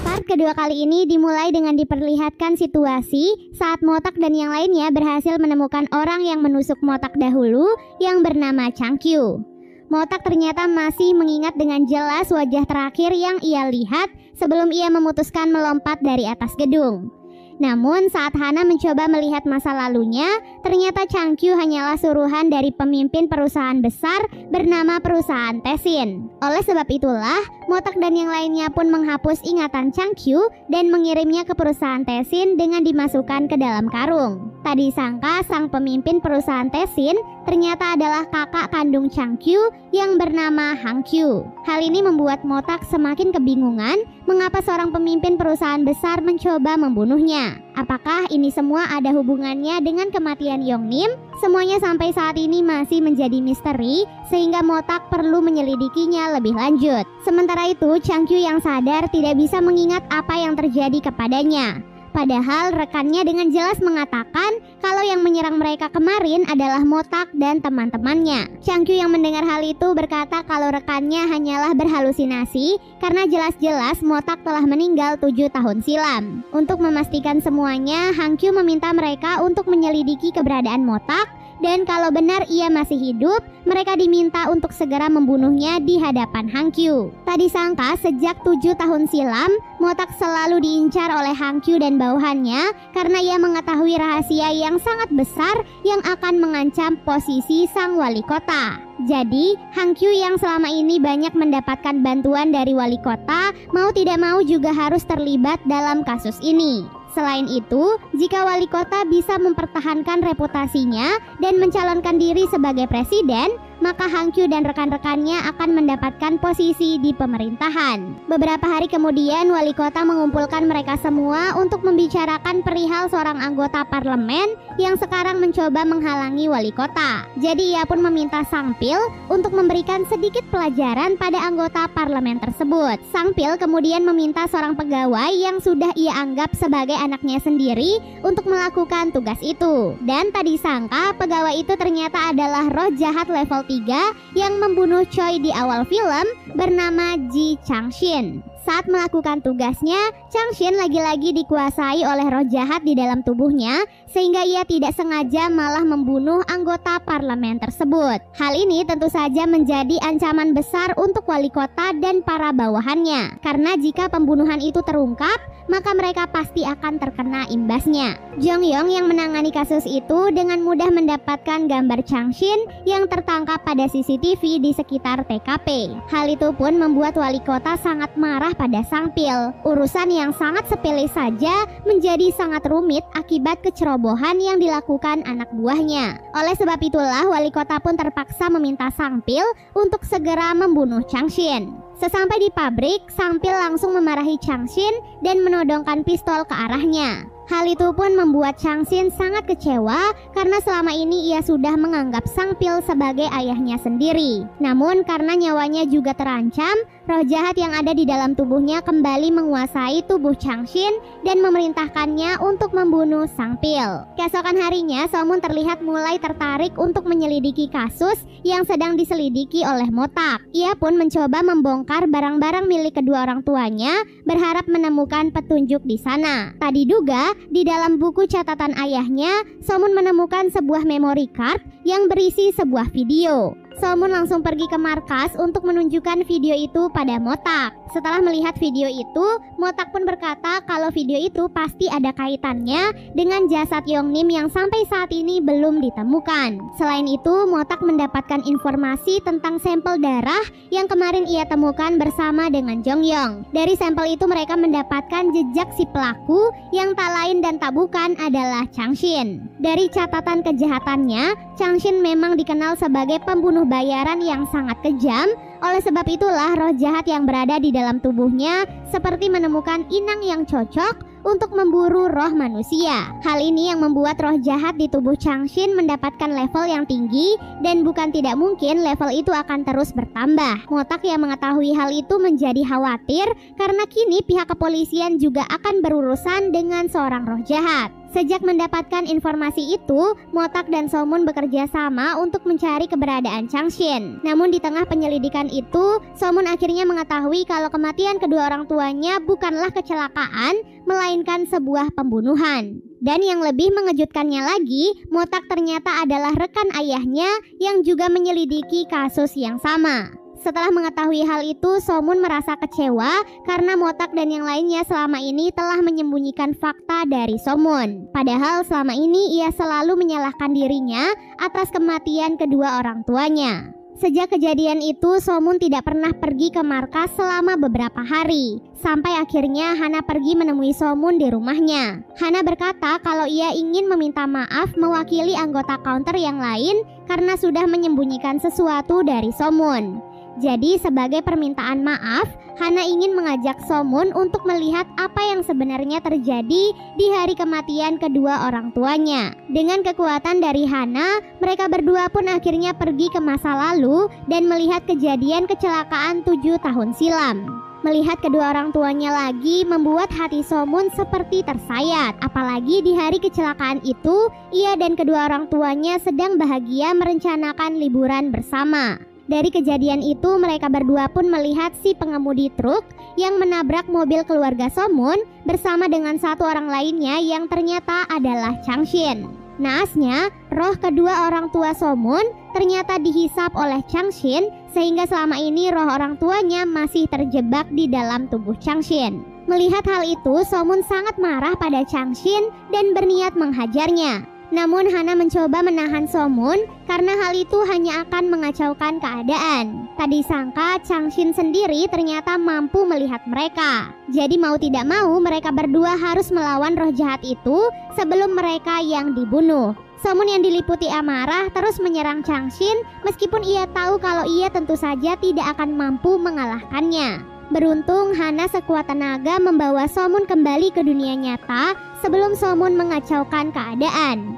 Part kedua kali ini dimulai dengan diperlihatkan situasi saat Motak dan yang lainnya berhasil menemukan orang yang menusuk Motak dahulu yang bernama Changkyu. Motak ternyata masih mengingat dengan jelas wajah terakhir yang ia lihat sebelum ia memutuskan melompat dari atas gedung. Namun saat Hana mencoba melihat masa lalunya, ternyata Changkyu hanyalah suruhan dari pemimpin perusahaan besar bernama perusahaan Tesin. Oleh sebab itulah, Motak dan yang lainnya pun menghapus ingatan Changkyu dan mengirimnya ke perusahaan Tesin dengan dimasukkan ke dalam karung. Tak disangka sang pemimpin perusahaan Tesin ternyata adalah kakak kandung Changkyu yang bernama Hangkyu. Hal ini membuat Motak semakin kebingungan mengapa seorang pemimpin perusahaan besar mencoba membunuhnya. Apakah ini semua ada hubungannya dengan kematian Yongnim? Semuanya sampai saat ini masih menjadi misteri sehingga Motak perlu menyelidikinya lebih lanjut. Sementara itu, Changkyu yang sadar tidak bisa mengingat apa yang terjadi kepadanya. Padahal rekannya dengan jelas mengatakan kalau yang menyerang mereka kemarin adalah Motak dan teman-temannya. Changkyu yang mendengar hal itu berkata kalau rekannya hanyalah berhalusinasi karena jelas-jelas Motak telah meninggal 7 tahun silam. Untuk memastikan semuanya, Hangkyu meminta mereka untuk menyelidiki keberadaan Motak dan kalau benar ia masih hidup, mereka diminta untuk segera membunuhnya di hadapan Hangkyu. Tak disangka sejak 7 tahun silam, Motak selalu diincar oleh Hangkyu dan bawahannya karena ia mengetahui rahasia yang sangat besar yang akan mengancam posisi sang wali kota. Jadi, Hangkyu yang selama ini banyak mendapatkan bantuan dari wali kota, mau tidak mau juga harus terlibat dalam kasus ini. Selain itu, jika wali kota bisa mempertahankan reputasinya dan mencalonkan diri sebagai presiden, maka Hangkyu dan rekan-rekannya akan mendapatkan posisi di pemerintahan. Beberapa hari kemudian, wali kota mengumpulkan mereka semua untuk membicarakan perihal seorang anggota parlemen yang sekarang mencoba menghalangi wali kota. Jadi ia pun meminta Sangpil untuk memberikan sedikit pelajaran pada anggota parlemen tersebut. Sangpil kemudian meminta seorang pegawai yang sudah ia anggap sebagai anaknya sendiri untuk melakukan tugas itu. Dan tak disangka pegawai itu ternyata adalah roh jahat level 3 yang membunuh Choi di awal film bernama Ji Changshin. Saat melakukan tugasnya, Changshin lagi-lagi dikuasai oleh roh jahat di dalam tubuhnya sehingga ia tidak sengaja malah membunuh anggota parlemen tersebut. Hal ini tentu saja menjadi ancaman besar untuk wali kota dan para bawahannya. Karena jika pembunuhan itu terungkap, maka mereka pasti akan terkena imbasnya. Jong Yong yang menangani kasus itu dengan mudah mendapatkan gambar Changshin yang tertangkap pada CCTV di sekitar TKP. Hal itu pun membuat wali kota sangat marah pada Sangpil. Urusan yang sangat sepele saja menjadi sangat rumit akibat kecerobohan yang dilakukan anak buahnya. Oleh sebab itulah wali kota pun terpaksa meminta Sangpil untuk segera membunuh Changshin. Sesampai di pabrik, Sangpil langsung memarahi Changshin dan menodongkan pistol ke arahnya. Hal itu pun membuat Changshin sangat kecewa karena selama ini ia sudah menganggap Sangpil sebagai ayahnya sendiri. Namun karena nyawanya juga terancam, roh jahat yang ada di dalam tubuhnya kembali menguasai tubuh Changshin dan memerintahkannya untuk membunuh Sangpil. Keesokan harinya, Somun terlihat mulai tertarik untuk menyelidiki kasus yang sedang diselidiki oleh Motak. Ia pun mencoba membongkar barang-barang milik kedua orang tuanya, berharap menemukan petunjuk di sana. Tak diduga, di dalam buku catatan ayahnya, Somun menemukan sebuah memory card yang berisi sebuah video. Somun langsung pergi ke markas untuk menunjukkan video itu pada Motak. Setelah melihat video itu, Motak pun berkata kalau video itu pasti ada kaitannya dengan jasad Yongnim yang sampai saat ini belum ditemukan. Selain itu, Motak mendapatkan informasi tentang sampel darah yang kemarin ia temukan bersama dengan Jong Yong. Dari sampel itu mereka mendapatkan jejak si pelaku yang tak lain dan tak bukan adalah Changshin. Dari catatan kejahatannya, Changshin memang dikenal sebagai pembunuh bayaran yang sangat kejam. Oleh sebab itulah roh jahat yang berada di dalam tubuhnya seperti menemukan inang yang cocok untuk memburu roh manusia. Hal ini yang membuat roh jahat di tubuh Changshin mendapatkan level yang tinggi dan bukan tidak mungkin level itu akan terus bertambah. Motak yang mengetahui hal itu menjadi khawatir karena kini pihak kepolisian juga akan berurusan dengan seorang roh jahat. Sejak mendapatkan informasi itu, Motak dan Somun bekerja sama untuk mencari keberadaan Changshin. Namun di tengah penyelidikan itu, Somun akhirnya mengetahui kalau kematian kedua orang tuanya bukanlah kecelakaan, melainkan sebuah pembunuhan. Dan yang lebih mengejutkannya lagi, Motak ternyata adalah rekan ayahnya yang juga menyelidiki kasus yang sama. Setelah mengetahui hal itu, Somun merasa kecewa karena Motak dan yang lainnya selama ini telah menyembunyikan fakta dari Somun. Padahal selama ini ia selalu menyalahkan dirinya atas kematian kedua orang tuanya. Sejak kejadian itu, Somun tidak pernah pergi ke markas selama beberapa hari. Sampai akhirnya Hana pergi menemui Somun di rumahnya. Hana berkata kalau ia ingin meminta maaf mewakili anggota counter yang lain karena sudah menyembunyikan sesuatu dari Somun. Jadi sebagai permintaan maaf, Hana ingin mengajak Somun untuk melihat apa yang sebenarnya terjadi di hari kematian kedua orang tuanya. Dengan kekuatan dari Hana, mereka berdua pun akhirnya pergi ke masa lalu dan melihat kejadian kecelakaan 7 tahun silam. Melihat kedua orang tuanya lagi membuat hati Somun seperti tersayat. Apalagi di hari kecelakaan itu, ia dan kedua orang tuanya sedang bahagia merencanakan liburan bersama. Dari kejadian itu, mereka berdua pun melihat si pengemudi truk yang menabrak mobil keluarga Somun bersama dengan satu orang lainnya yang ternyata adalah Changshin. Naasnya, roh kedua orang tua Somun ternyata dihisap oleh Changshin sehingga selama ini roh orang tuanya masih terjebak di dalam tubuh Changshin. Melihat hal itu, Somun sangat marah pada Changshin dan berniat menghajarnya. Namun Hana mencoba menahan Somun karena hal itu hanya akan mengacaukan keadaan. Tak disangka Changshin sendiri ternyata mampu melihat mereka. Jadi mau tidak mau mereka berdua harus melawan roh jahat itu sebelum mereka yang dibunuh. Somun yang diliputi amarah terus menyerang Changshin meskipun ia tahu kalau ia tentu saja tidak akan mampu mengalahkannya. Beruntung Hana sekuat tenaga membawa Somun kembali ke dunia nyata sebelum Somun mengacaukan keadaan.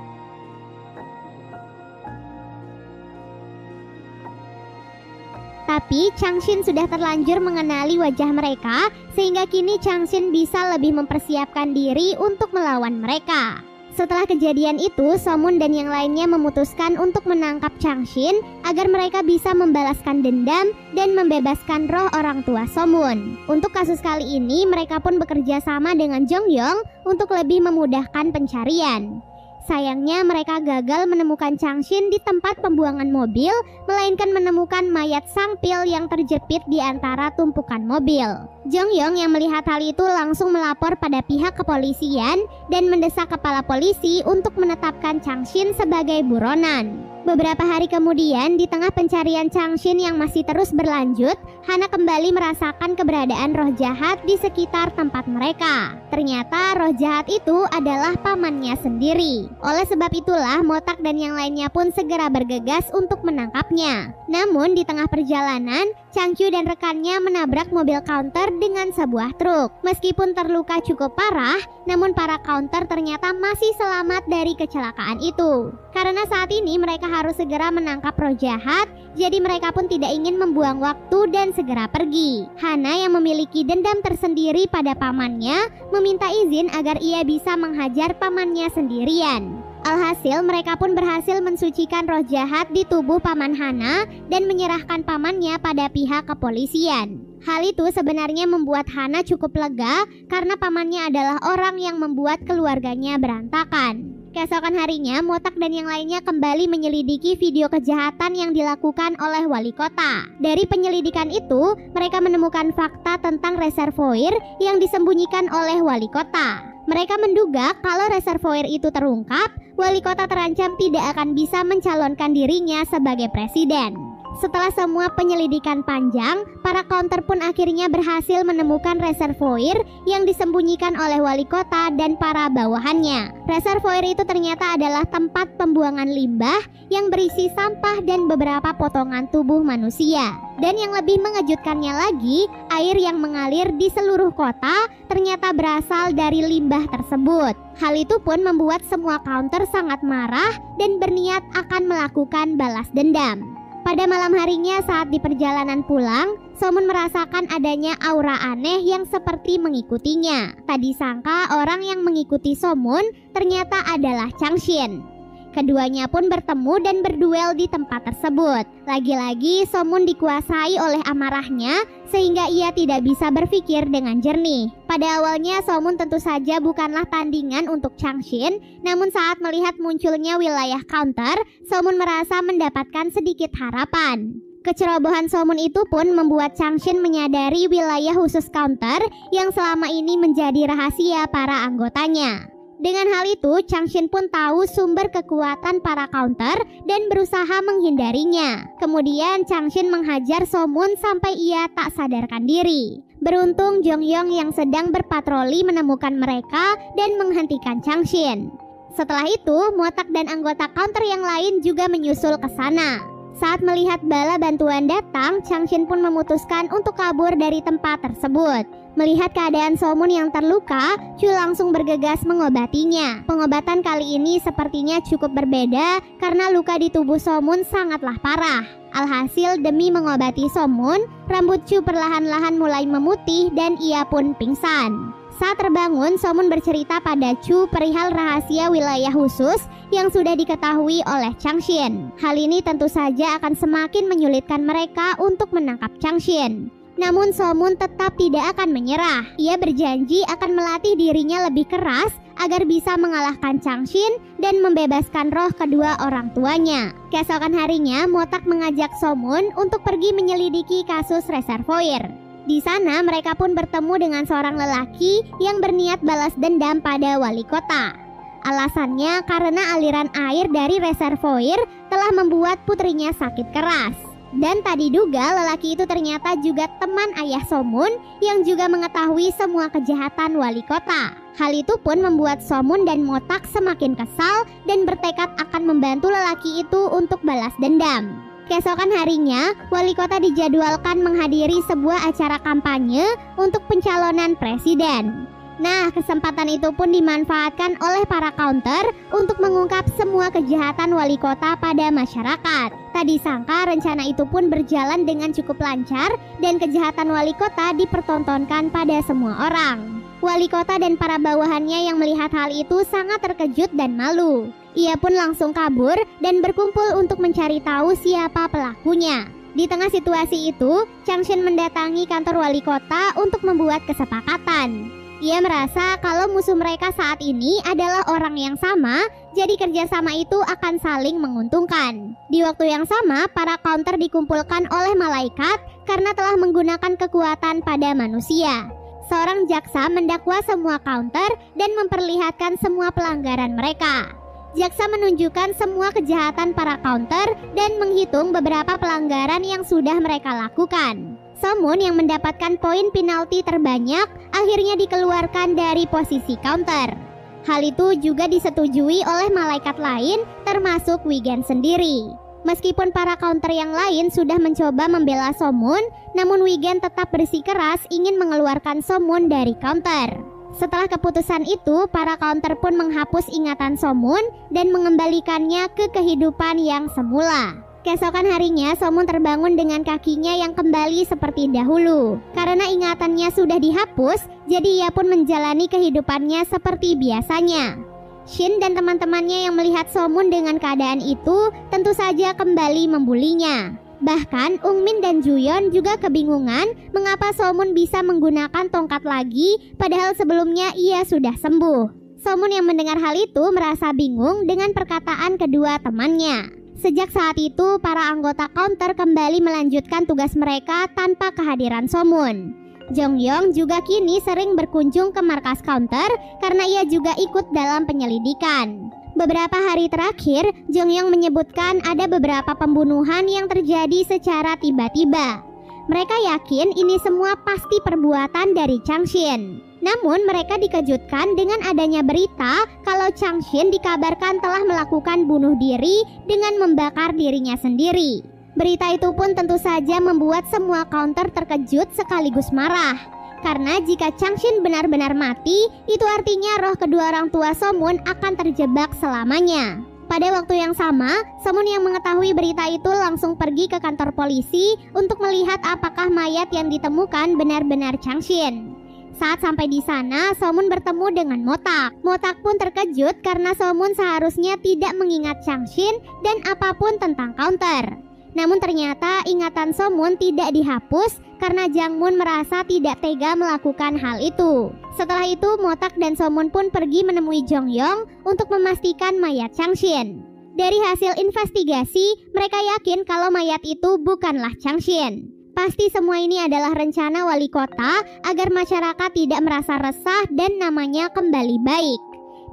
Tapi Changshin sudah terlanjur mengenali wajah mereka sehingga kini Changshin bisa lebih mempersiapkan diri untuk melawan mereka. Setelah kejadian itu, Somun dan yang lainnya memutuskan untuk menangkap Changshin agar mereka bisa membalaskan dendam dan membebaskan roh orang tua Somun. Untuk kasus kali ini, mereka pun bekerja sama dengan Jongyong untuk lebih memudahkan pencarian. Sayangnya mereka gagal menemukan Changshin di tempat pembuangan mobil, melainkan menemukan mayat sang pil yang terjepit di antara tumpukan mobil. Jongyong yang melihat hal itu langsung melapor pada pihak kepolisian dan mendesak kepala polisi untuk menetapkan Changshin sebagai buronan. Beberapa hari kemudian, di tengah pencarian Changshin yang masih terus berlanjut, Hana kembali merasakan keberadaan roh jahat di sekitar tempat mereka. Ternyata roh jahat itu adalah pamannya sendiri. Oleh sebab itulah, Motak dan yang lainnya pun segera bergegas untuk menangkapnya. Namun di tengah perjalanan, Changkyu dan rekannya menabrak mobil counter dengan sebuah truk. Meskipun terluka cukup parah, namun para counter ternyata masih selamat dari kecelakaan itu. Karena saat ini mereka harus segera menangkap roh jahat, jadi mereka pun tidak ingin membuang waktu dan segera pergi. Hana yang memiliki dendam tersendiri pada pamannya meminta izin agar ia bisa menghajar pamannya sendirian. Alhasil mereka pun berhasil mensucikan roh jahat di tubuh paman Hana dan menyerahkan pamannya pada pihak kepolisian. Hal itu sebenarnya membuat Hana cukup lega karena pamannya adalah orang yang membuat keluarganya berantakan. Keesokan harinya, Motak dan yang lainnya kembali menyelidiki video kejahatan yang dilakukan oleh wali kota. Dari penyelidikan itu, mereka menemukan fakta tentang reservoir yang disembunyikan oleh wali kota. Mereka menduga kalau reservoir itu terungkap, wali kota terancam tidak akan bisa mencalonkan dirinya sebagai presiden. Setelah semua penyelidikan panjang, para counter pun akhirnya berhasil menemukan reservoir yang disembunyikan oleh wali kota dan para bawahannya. Reservoir itu ternyata adalah tempat pembuangan limbah yang berisi sampah dan beberapa potongan tubuh manusia. Dan yang lebih mengejutkannya lagi, air yang mengalir di seluruh kota ternyata berasal dari limbah tersebut. Hal itu pun membuat semua counter sangat marah dan berniat akan melakukan balas dendam. Pada malam harinya saat di perjalanan pulang, Somun merasakan adanya aura aneh yang seperti mengikutinya. Tak disangka orang yang mengikuti Somun ternyata adalah Changshin. Keduanya pun bertemu dan berduel di tempat tersebut. Lagi-lagi Somun dikuasai oleh amarahnya sehingga ia tidak bisa berpikir dengan jernih. Pada awalnya Somun tentu saja bukanlah tandingan untuk Changshin, namun saat melihat munculnya wilayah counter, Somun merasa mendapatkan sedikit harapan. Kecerobohan Somun itu pun membuat Changshin menyadari wilayah khusus counter yang selama ini menjadi rahasia para anggotanya. Dengan hal itu, Changshin pun tahu sumber kekuatan para counter dan berusaha menghindarinya. Kemudian Changshin menghajar Somun sampai ia tak sadarkan diri. Beruntung Jongyong yang sedang berpatroli menemukan mereka dan menghentikan Changshin. Setelah itu, Motak dan anggota counter yang lain juga menyusul ke sana. Saat melihat bala bantuan datang, Changshin pun memutuskan untuk kabur dari tempat tersebut. Melihat keadaan Somun yang terluka, Chu langsung bergegas mengobatinya. Pengobatan kali ini sepertinya cukup berbeda karena luka di tubuh Somun sangatlah parah. Alhasil demi mengobati Somun, rambut Chu perlahan-lahan mulai memutih dan ia pun pingsan. Saat terbangun, Somun bercerita pada Chu perihal rahasia wilayah khusus yang sudah diketahui oleh Changshin. Hal ini tentu saja akan semakin menyulitkan mereka untuk menangkap Changshin. Namun Somun tetap tidak akan menyerah. Ia berjanji akan melatih dirinya lebih keras agar bisa mengalahkan Changshin dan membebaskan roh kedua orang tuanya. Keesokan harinya, Motak mengajak Somun untuk pergi menyelidiki kasus reservoir. Di sana mereka pun bertemu dengan seorang lelaki yang berniat balas dendam pada wali kota. Alasannya karena aliran air dari reservoir telah membuat putrinya sakit keras. Dan tak diduga lelaki itu ternyata juga teman ayah Somun yang juga mengetahui semua kejahatan wali kota. Hal itu pun membuat Somun dan Motak semakin kesal dan bertekad akan membantu lelaki itu untuk balas dendam. Keesokan harinya, wali kota dijadwalkan menghadiri sebuah acara kampanye untuk pencalonan presiden. Nah, kesempatan itu pun dimanfaatkan oleh para counter untuk mengungkap semua kejahatan wali kota pada masyarakat. Tak disangka rencana itu pun berjalan dengan cukup lancar dan kejahatan wali kota dipertontonkan pada semua orang. Wali kota dan para bawahannya yang melihat hal itu sangat terkejut dan malu. Ia pun langsung kabur dan berkumpul untuk mencari tahu siapa pelakunya. Di tengah situasi itu, Changshin mendatangi kantor wali kota untuk membuat kesepakatan. Ia merasa kalau musuh mereka saat ini adalah orang yang sama, jadi kerjasama itu akan saling menguntungkan. Di waktu yang sama, para counter dikumpulkan oleh malaikat karena telah menggunakan kekuatan pada manusia. Seorang jaksa mendakwa semua counter dan memperlihatkan semua pelanggaran mereka. Jaksa menunjukkan semua kejahatan para counter dan menghitung beberapa pelanggaran yang sudah mereka lakukan. Somun yang mendapatkan poin penalti terbanyak akhirnya dikeluarkan dari posisi counter. Hal itu juga disetujui oleh malaikat lain termasuk Wigen sendiri. Meskipun para counter yang lain sudah mencoba membela Somun, namun Wigen tetap bersikeras ingin mengeluarkan Somun dari counter. Setelah keputusan itu, para counter pun menghapus ingatan Somun dan mengembalikannya ke kehidupan yang semula. Keesokan harinya, Somun terbangun dengan kakinya yang kembali seperti dahulu. Karena ingatannya sudah dihapus, jadi ia pun menjalani kehidupannya seperti biasanya. Shin dan teman-temannya yang melihat Somun dengan keadaan itu tentu saja kembali membulinya. Bahkan Ungmin dan Juyeon juga kebingungan mengapa Somun bisa menggunakan tongkat lagi padahal sebelumnya ia sudah sembuh. Somun yang mendengar hal itu merasa bingung dengan perkataan kedua temannya. Sejak saat itu, para anggota counter kembali melanjutkan tugas mereka tanpa kehadiran Somun. Jongyong juga kini sering berkunjung ke markas counter karena ia juga ikut dalam penyelidikan. Beberapa hari terakhir, Jongyong menyebutkan ada beberapa pembunuhan yang terjadi secara tiba-tiba. Mereka yakin ini semua pasti perbuatan dari Changshin. Namun mereka dikejutkan dengan adanya berita kalau Changshin dikabarkan telah melakukan bunuh diri dengan membakar dirinya sendiri. Berita itu pun tentu saja membuat semua counter terkejut sekaligus marah. Karena jika Changshin benar-benar mati, itu artinya roh kedua orang tua Somun akan terjebak selamanya. Pada waktu yang sama, Somun yang mengetahui berita itu langsung pergi ke kantor polisi untuk melihat apakah mayat yang ditemukan benar-benar Changshin. Saat sampai di sana, Somun bertemu dengan Motak. Motak pun terkejut karena Somun seharusnya tidak mengingat Changshin dan apapun tentang counter. Namun ternyata ingatan Somun tidak dihapus karena Jangmun merasa tidak tega melakukan hal itu. Setelah itu, Motak dan Somun pun pergi menemui Jongyong untuk memastikan mayat Changshin. Dari hasil investigasi, mereka yakin kalau mayat itu bukanlah Changshin. Pasti semua ini adalah rencana wali kota agar masyarakat tidak merasa resah dan namanya kembali baik.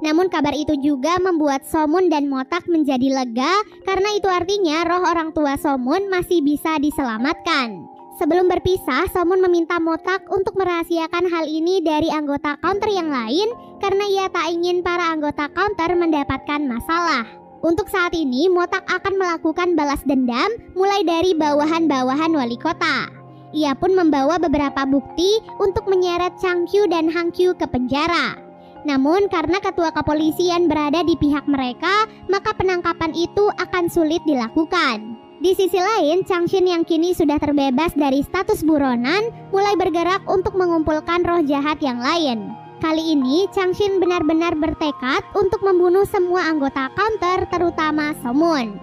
Namun kabar itu juga membuat Somun dan Motak menjadi lega karena itu artinya roh orang tua Somun masih bisa diselamatkan. Sebelum berpisah, Somun meminta Motak untuk merahasiakan hal ini dari anggota counter yang lain karena ia tak ingin para anggota counter mendapatkan masalah. Untuk saat ini, Motak akan melakukan balas dendam mulai dari bawahan-bawahan wali kota. Ia pun membawa beberapa bukti untuk menyeret Changkyu dan Hangkyu ke penjara. Namun karena ketua kepolisian berada di pihak mereka, maka penangkapan itu akan sulit dilakukan. Di sisi lain, Changshin yang kini sudah terbebas dari status buronan mulai bergerak untuk mengumpulkan roh jahat yang lain. Kali ini, Changshin benar-benar bertekad untuk membunuh semua anggota counter, terutama Somun.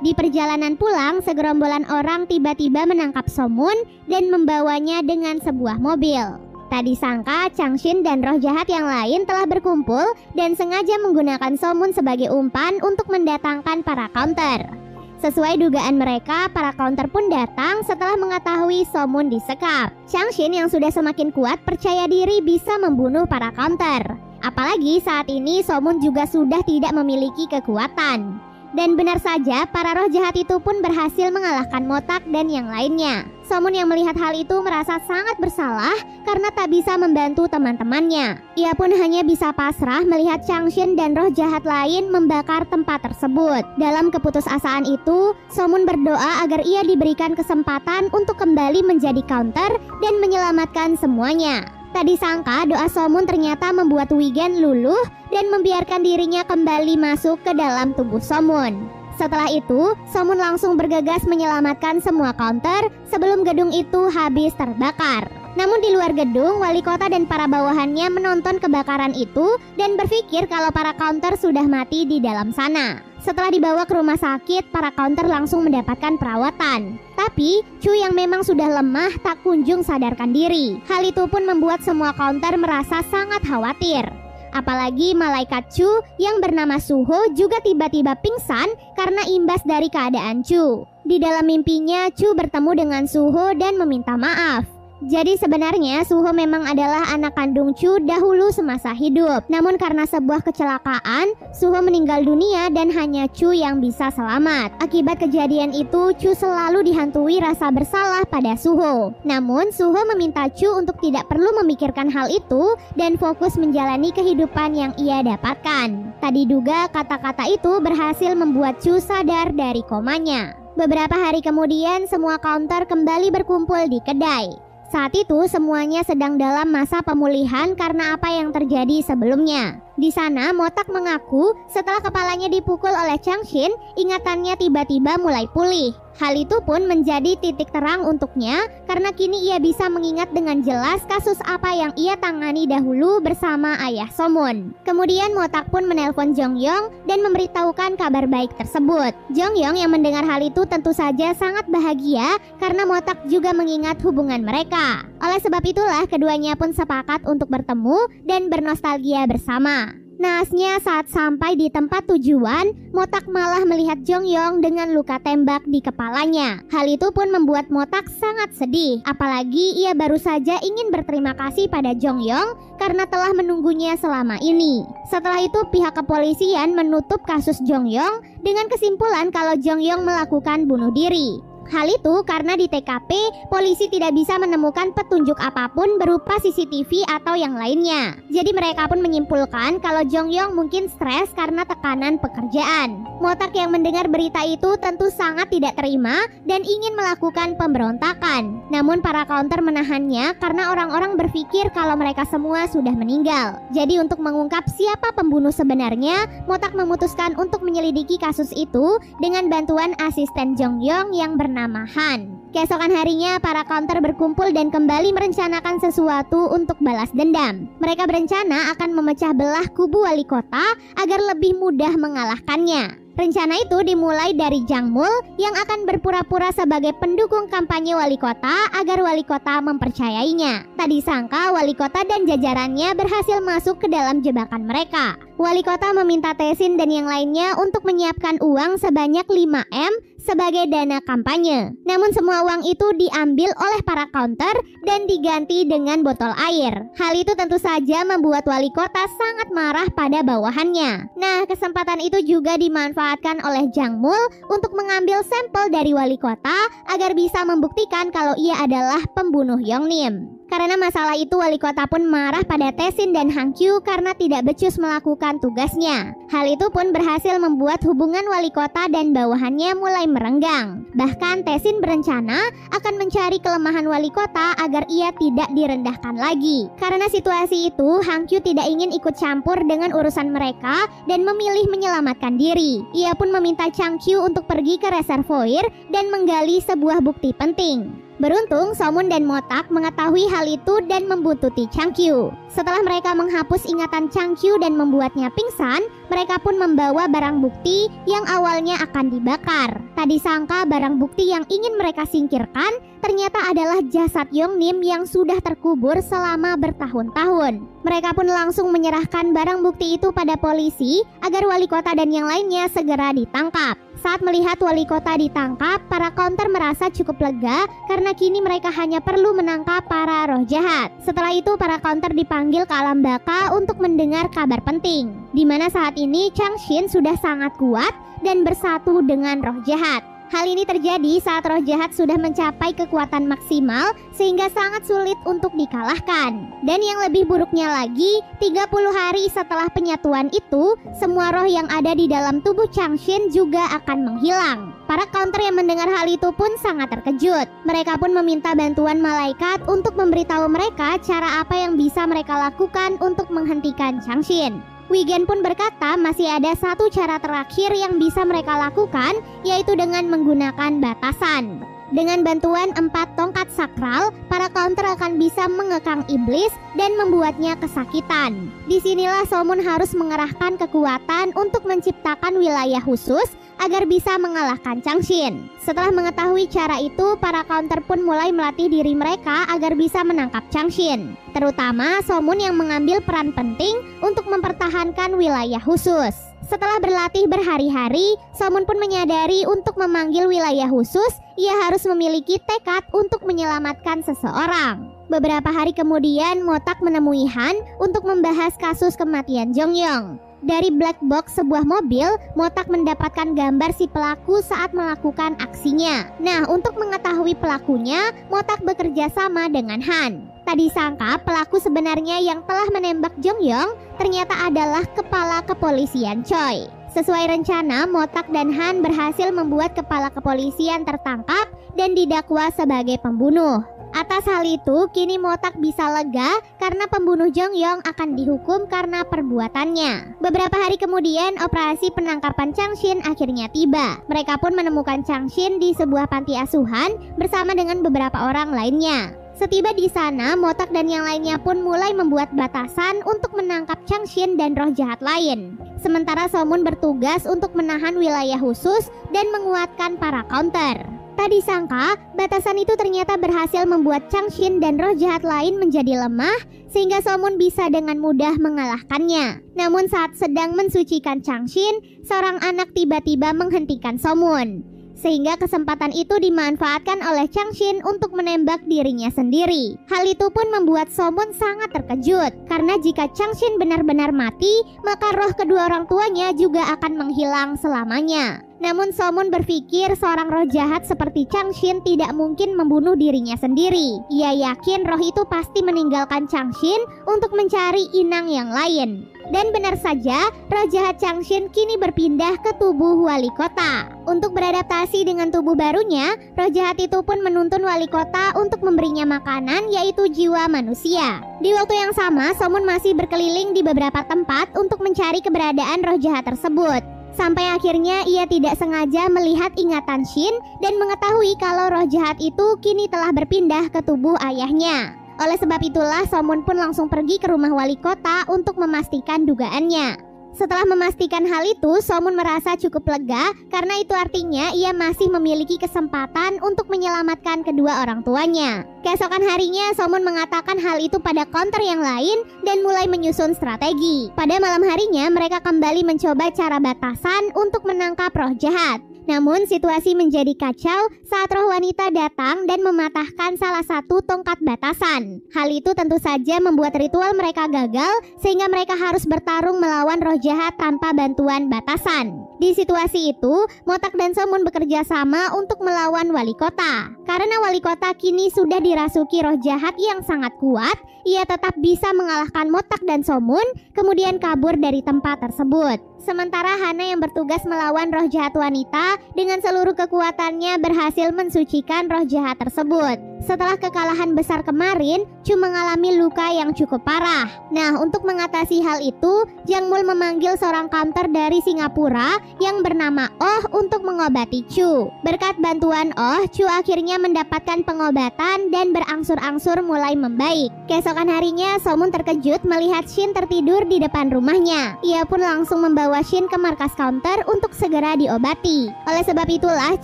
Di perjalanan pulang, segerombolan orang tiba-tiba menangkap Somun dan membawanya dengan sebuah mobil. Tak disangka, Changshin dan roh jahat yang lain telah berkumpul dan sengaja menggunakan Somun sebagai umpan untuk mendatangkan para counter. Sesuai dugaan mereka, para counter pun datang setelah mengetahui Somun disekap. Changshin yang sudah semakin kuat percaya diri bisa membunuh para counter. Apalagi saat ini Somun juga sudah tidak memiliki kekuatan. Dan benar saja, para roh jahat itu pun berhasil mengalahkan Motak dan yang lainnya. Somun yang melihat hal itu merasa sangat bersalah karena tak bisa membantu teman-temannya. Ia pun hanya bisa pasrah melihat Changshin dan roh jahat lain membakar tempat tersebut. Dalam keputusasaan itu, Somun berdoa agar ia diberikan kesempatan untuk kembali menjadi counter dan menyelamatkan semuanya. Tak disangka doa Somun ternyata membuat Wigen luluh dan membiarkan dirinya kembali masuk ke dalam tubuh Somun. Setelah itu, Somun langsung bergegas menyelamatkan semua counter sebelum gedung itu habis terbakar. Namun di luar gedung, wali kota dan para bawahannya menonton kebakaran itu dan berpikir kalau para counter sudah mati di dalam sana. Setelah dibawa ke rumah sakit, para counter langsung mendapatkan perawatan. Tapi, Chu yang memang sudah lemah tak kunjung sadarkan diri. Hal itu pun membuat semua counter merasa sangat khawatir. Apalagi malaikat Chu yang bernama Suho juga tiba-tiba pingsan karena imbas dari keadaan Chu. Di dalam mimpinya, Chu bertemu dengan Suho dan meminta maaf. Jadi sebenarnya Suho memang adalah anak kandung Chu dahulu semasa hidup. Namun karena sebuah kecelakaan, Suho meninggal dunia dan hanya Chu yang bisa selamat. Akibat kejadian itu, Chu selalu dihantui rasa bersalah pada Suho. Namun Suho meminta Chu untuk tidak perlu memikirkan hal itu dan fokus menjalani kehidupan yang ia dapatkan. Tadi diduga kata-kata itu berhasil membuat Chu sadar dari komanya. Beberapa hari kemudian, semua counter kembali berkumpul di kedai. Saat itu semuanya sedang dalam masa pemulihan karena apa yang terjadi sebelumnya. Di sana Motak mengaku setelah kepalanya dipukul oleh Changshin, ingatannya tiba-tiba mulai pulih. Hal itu pun menjadi titik terang untuknya karena kini ia bisa mengingat dengan jelas kasus apa yang ia tangani dahulu bersama ayah Somun. Kemudian Motak pun menelpon Jongyong dan memberitahukan kabar baik tersebut. Jongyong yang mendengar hal itu tentu saja sangat bahagia karena Motak juga mengingat hubungan mereka. Oleh sebab itulah keduanya pun sepakat untuk bertemu dan bernostalgia bersama. Naasnya saat sampai di tempat tujuan, Motak malah melihat Jongyong dengan luka tembak di kepalanya. Hal itu pun membuat Motak sangat sedih. Apalagi ia baru saja ingin berterima kasih pada Jongyong karena telah menunggunya selama ini. Setelah itu pihak kepolisian menutup kasus Jongyong dengan kesimpulan kalau Jongyong melakukan bunuh diri. Hal itu karena di TKP polisi tidak bisa menemukan petunjuk apapun berupa CCTV atau yang lainnya. Jadi mereka pun menyimpulkan kalau Jong-yong mungkin stres karena tekanan pekerjaan. Motak yang mendengar berita itu tentu sangat tidak terima dan ingin melakukan pemberontakan. Namun para counter menahannya karena orang-orang berpikir kalau mereka semua sudah meninggal. Jadi untuk mengungkap siapa pembunuh sebenarnya, Motak memutuskan untuk menyelidiki kasus itu dengan bantuan asisten Jong-yong yang bernama Han. Keesokan harinya, para counter berkumpul dan kembali merencanakan sesuatu untuk balas dendam. Mereka berencana akan memecah belah kubu wali kota agar lebih mudah mengalahkannya. Rencana itu dimulai dari Jang Mul yang akan berpura-pura sebagai pendukung kampanye wali kota agar wali kota mempercayainya. Tak disangka wali kota dan jajarannya berhasil masuk ke dalam jebakan mereka. Wali kota meminta Tae-shin dan yang lainnya untuk menyiapkan uang sebanyak 5M sebagai dana kampanye. Namun semua uang itu diambil oleh para counter dan diganti dengan botol air. Hal itu tentu saja membuat wali kota sangat marah pada bawahannya. Nah, kesempatan itu juga dimanfaatkan oleh Jang Mul untuk mengambil sampel dari wali kota agar bisa membuktikan kalau ia adalah pembunuh Yongnim. Karena masalah itu wali kota pun marah pada Tae-shin dan Han Kyu karena tidak becus melakukan tugasnya. Hal itu pun berhasil membuat hubungan wali kota dan bawahannya mulai merenggang. Bahkan Tae-shin berencana akan mencari kelemahan wali kota agar ia tidak direndahkan lagi. Karena situasi itu, Han Kyu tidak ingin ikut campur dengan urusan mereka dan memilih menyelamatkan diri. Ia pun meminta Chang Kyu untuk pergi ke reservoir dan menggali sebuah bukti penting. Beruntung, Somun dan Motak mengetahui hal itu dan membuntuti Chang Kyu. Setelah mereka menghapus ingatan Chang Kyu dan membuatnya pingsan, mereka pun membawa barang bukti yang awalnya akan dibakar. Tak disangka barang bukti yang ingin mereka singkirkan ternyata adalah jasad Yongnim yang sudah terkubur selama bertahun-tahun. Mereka pun langsung menyerahkan barang bukti itu pada polisi agar wali kota dan yang lainnya segera ditangkap. Saat melihat wali kota ditangkap, para counter merasa cukup lega karena kini mereka hanya perlu menangkap para roh jahat. Setelah itu para counter dipanggil ke alam baka untuk mendengar kabar penting, di mana saat ini Chang Shin sudah sangat kuat dan bersatu dengan roh jahat. Hal ini terjadi saat roh jahat sudah mencapai kekuatan maksimal sehingga sangat sulit untuk dikalahkan. Dan yang lebih buruknya lagi, 30 hari setelah penyatuan itu, semua roh yang ada di dalam tubuh Chang Shin juga akan menghilang. Para counter yang mendengar hal itu pun sangat terkejut. Mereka pun meminta bantuan malaikat untuk memberitahu mereka cara apa yang bisa mereka lakukan untuk menghentikan Chang Shin. Wigen pun berkata masih ada satu cara terakhir yang bisa mereka lakukan, yaitu dengan menggunakan batasan. Dengan bantuan 4 tongkat sakral, para counter akan bisa mengekang iblis dan membuatnya kesakitan. Disinilah Somun harus mengerahkan kekuatan untuk menciptakan wilayah khusus agar bisa mengalahkan Chang Shin. Setelah mengetahui cara itu, para counter pun mulai melatih diri mereka agar bisa menangkap Chang Shin. Terutama Somun yang mengambil peran penting untuk mempertahankan wilayah khusus. Setelah berlatih berhari-hari, Somun pun menyadari untuk memanggil wilayah khusus, ia harus memiliki tekad untuk menyelamatkan seseorang. Beberapa hari kemudian, Motak menemui Han untuk membahas kasus kematian Jong-yong. Dari black box sebuah mobil, Motak mendapatkan gambar si pelaku saat melakukan aksinya. Nah, untuk mengetahui pelakunya, Motak bekerja sama dengan Han. Tak disangka pelaku sebenarnya yang telah menembak Jong-yong ternyata adalah kepala kepolisian Choi. Sesuai rencana, Motak dan Han berhasil membuat kepala kepolisian tertangkap dan didakwa sebagai pembunuh. Atas hal itu, kini Motak bisa lega karena pembunuh Jong-yong akan dihukum karena perbuatannya. Beberapa hari kemudian, operasi penangkapan Chang Shin akhirnya tiba. Mereka pun menemukan Chang Shin di sebuah panti asuhan bersama dengan beberapa orang lainnya. Setiba di sana, Motak dan yang lainnya pun mulai membuat batasan untuk menangkap Chang Shin dan roh jahat lain. Sementara Somun bertugas untuk menahan wilayah khusus dan menguatkan para counter. Tak disangka, batasan itu ternyata berhasil membuat Chang Shin dan roh jahat lain menjadi lemah sehingga Somun bisa dengan mudah mengalahkannya. Namun saat sedang mensucikan Chang Shin, seorang anak tiba-tiba menghentikan Somun. Sehingga kesempatan itu dimanfaatkan oleh Chang Shin untuk menembak dirinya sendiri. Hal itu pun membuat Somun sangat terkejut, karena jika Chang Shin benar-benar mati, maka roh kedua orang tuanya juga akan menghilang selamanya. Namun Somun berpikir seorang roh jahat seperti Changshin tidak mungkin membunuh dirinya sendiri. Ia yakin roh itu pasti meninggalkan Changshin untuk mencari inang yang lain. Dan benar saja, roh jahat Changshin kini berpindah ke tubuh wali kota. Untuk beradaptasi dengan tubuh barunya, roh jahat itu pun menuntun wali kota untuk memberinya makanan, yaitu jiwa manusia. Di waktu yang sama, Somun masih berkeliling di beberapa tempat untuk mencari keberadaan roh jahat tersebut. Sampai akhirnya ia tidak sengaja melihat ingatan Shin dan mengetahui kalau roh jahat itu kini telah berpindah ke tubuh ayahnya. Oleh sebab itulah Somun pun langsung pergi ke rumah wali kota untuk memastikan dugaannya. Setelah memastikan hal itu, Somun merasa cukup lega karena itu artinya ia masih memiliki kesempatan untuk menyelamatkan kedua orang tuanya. Keesokan harinya, Somun mengatakan hal itu pada counter yang lain dan mulai menyusun strategi. Pada malam harinya, mereka kembali mencoba cara batasan untuk menangkap roh jahat. Namun situasi menjadi kacau saat roh wanita datang dan mematahkan salah satu tongkat batasan. Hal itu tentu saja membuat ritual mereka gagal sehingga mereka harus bertarung melawan roh jahat tanpa bantuan batasan. Di situasi itu, Motak dan Somun bekerja sama untuk melawan wali kota. Karena wali kota kini sudah dirasuki roh jahat yang sangat kuat, ia tetap bisa mengalahkan Motak dan Somun, kemudian kabur dari tempat tersebut. Sementara Hana yang bertugas melawan roh jahat wanita dengan seluruh kekuatannya berhasil mensucikan roh jahat tersebut. Setelah kekalahan besar kemarin, Chu mengalami luka yang cukup parah. Nah, untuk mengatasi hal itu, Jang Mul memanggil seorang counter dari Singapura yang bernama Oh untuk mengobati Chu. Berkat bantuan Oh, Chu akhirnya mendapatkan pengobatan dan berangsur-angsur mulai membaik. Keesokan harinya, Somun terkejut melihat Shin tertidur di depan rumahnya. Ia pun langsung membawa Shin ke markas counter untuk segera diobati. Oleh sebab itulah,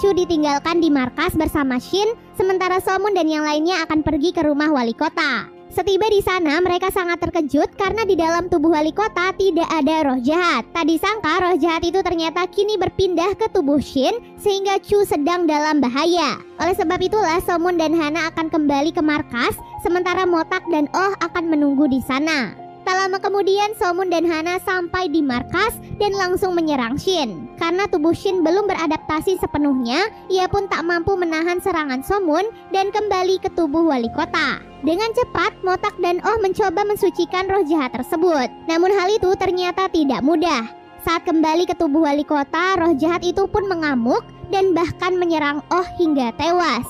Chu ditinggalkan di markas bersama Shin, sementara Somun dan yang lainnya akan pergi ke rumah wali kota. Setiba di sana, mereka sangat terkejut karena di dalam tubuh wali kota tidak ada roh jahat. Tak disangka roh jahat itu ternyata kini berpindah ke tubuh Shin sehingga Chu sedang dalam bahaya. Oleh sebab itulah Somun dan Hana akan kembali ke markas, sementara Motak dan Oh akan menunggu di sana. Tak lama kemudian Somun dan Hana sampai di markas dan langsung menyerang Shin. Karena tubuh Shin belum beradaptasi sepenuhnya, ia pun tak mampu menahan serangan Somun dan kembali ke tubuh wali kota. Dengan cepat, Motak dan Oh mencoba mensucikan roh jahat tersebut. Namun hal itu ternyata tidak mudah. Saat kembali ke tubuh wali kota, roh jahat itu pun mengamuk dan bahkan menyerang Oh hingga tewas.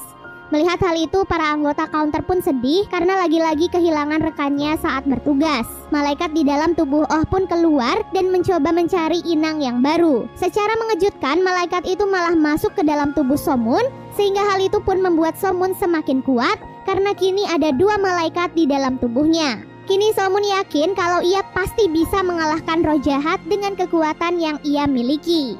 Melihat hal itu, para anggota counter pun sedih karena lagi-lagi kehilangan rekannya saat bertugas. Malaikat di dalam tubuh Oh pun keluar dan mencoba mencari inang yang baru. Secara mengejutkan, malaikat itu malah masuk ke dalam tubuh Somun, sehingga hal itu pun membuat Somun semakin kuat karena kini ada dua malaikat di dalam tubuhnya. Kini Somun yakin kalau ia pasti bisa mengalahkan roh jahat dengan kekuatan yang ia miliki.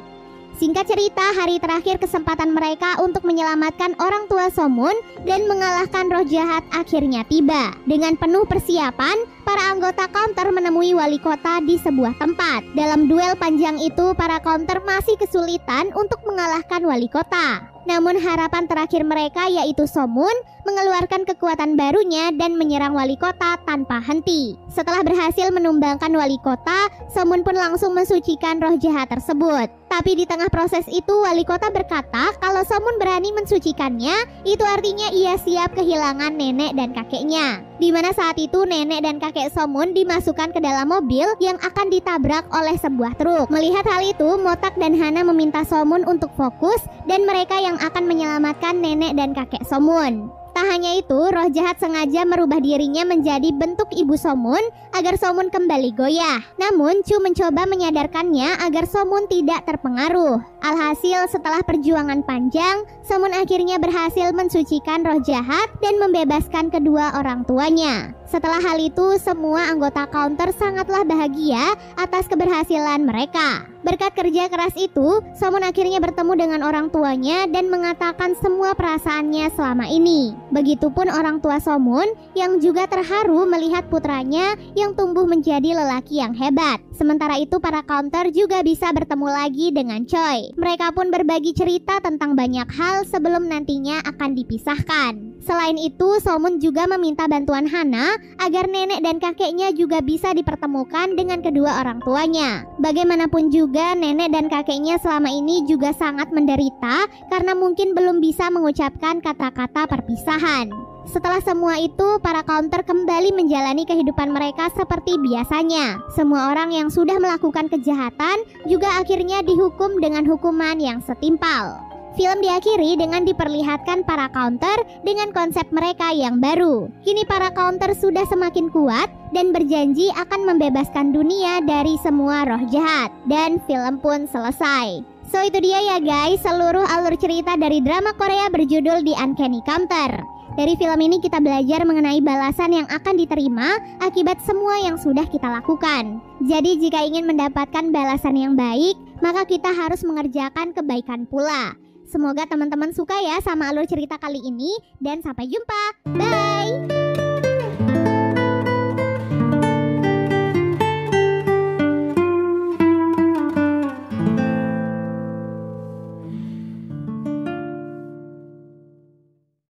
Singkat cerita, hari terakhir kesempatan mereka untuk menyelamatkan orang tua Somun dan mengalahkan roh jahat akhirnya tiba. Dengan penuh persiapan, para anggota counter menemui wali kota di sebuah tempat. Dalam duel panjang itu, para counter masih kesulitan untuk mengalahkan wali kota. Namun harapan terakhir mereka yaitu Somun mengeluarkan kekuatan barunya dan menyerang wali kota tanpa henti. Setelah berhasil menumbangkan wali kota, Somun pun langsung mensucikan roh jahat tersebut. Tapi di tengah proses itu, wali kota berkata kalau Somun berani mensucikannya, itu artinya ia siap kehilangan nenek dan kakeknya. Di mana saat itu nenek dan kakek Somun dimasukkan ke dalam mobil yang akan ditabrak oleh sebuah truk. Melihat hal itu, Motak dan Hana meminta Somun untuk fokus dan mereka yang akan menyelamatkan nenek dan kakek Somun. Tak hanya itu, roh jahat sengaja merubah dirinya menjadi bentuk ibu Somun agar Somun kembali goyah. Namun, Chu mencoba menyadarkannya agar Somun tidak terpengaruh. Alhasil, setelah perjuangan panjang, Somun akhirnya berhasil mensucikan roh jahat dan membebaskan kedua orang tuanya. Setelah hal itu, semua anggota counter sangatlah bahagia atas keberhasilan mereka. Berkat kerja keras itu, Somun akhirnya bertemu dengan orang tuanya dan mengatakan semua perasaannya selama ini. Begitupun orang tua Somun yang juga terharu melihat putranya yang tumbuh menjadi lelaki yang hebat. Sementara itu para counter juga bisa bertemu lagi dengan Choi. Mereka pun berbagi cerita tentang banyak hal sebelum nantinya akan dipisahkan. Selain itu, Somun juga meminta bantuan Hana agar nenek dan kakeknya juga bisa dipertemukan dengan kedua orang tuanya. Bagaimanapun juga nenek dan kakeknya selama ini juga sangat menderita karena mungkin belum bisa mengucapkan kata-kata perpisahan. Setelah semua itu, para kaunter kembali menjalani kehidupan mereka seperti biasanya. Semua orang yang sudah melakukan kejahatan juga akhirnya dihukum dengan hukuman yang setimpal. Film diakhiri dengan diperlihatkan para kaunter dengan konsep mereka yang baru. Kini para kaunter sudah semakin kuat dan berjanji akan membebaskan dunia dari semua roh jahat. Dan film pun selesai. So itu dia ya guys, seluruh alur cerita dari drama Korea berjudul The Uncanny Counter. Dari film ini kita belajar mengenai balasan yang akan diterima akibat semua yang sudah kita lakukan. Jadi jika ingin mendapatkan balasan yang baik, maka kita harus mengerjakan kebaikan pula. Semoga teman-teman suka ya sama alur cerita kali ini, dan sampai jumpa. Bye!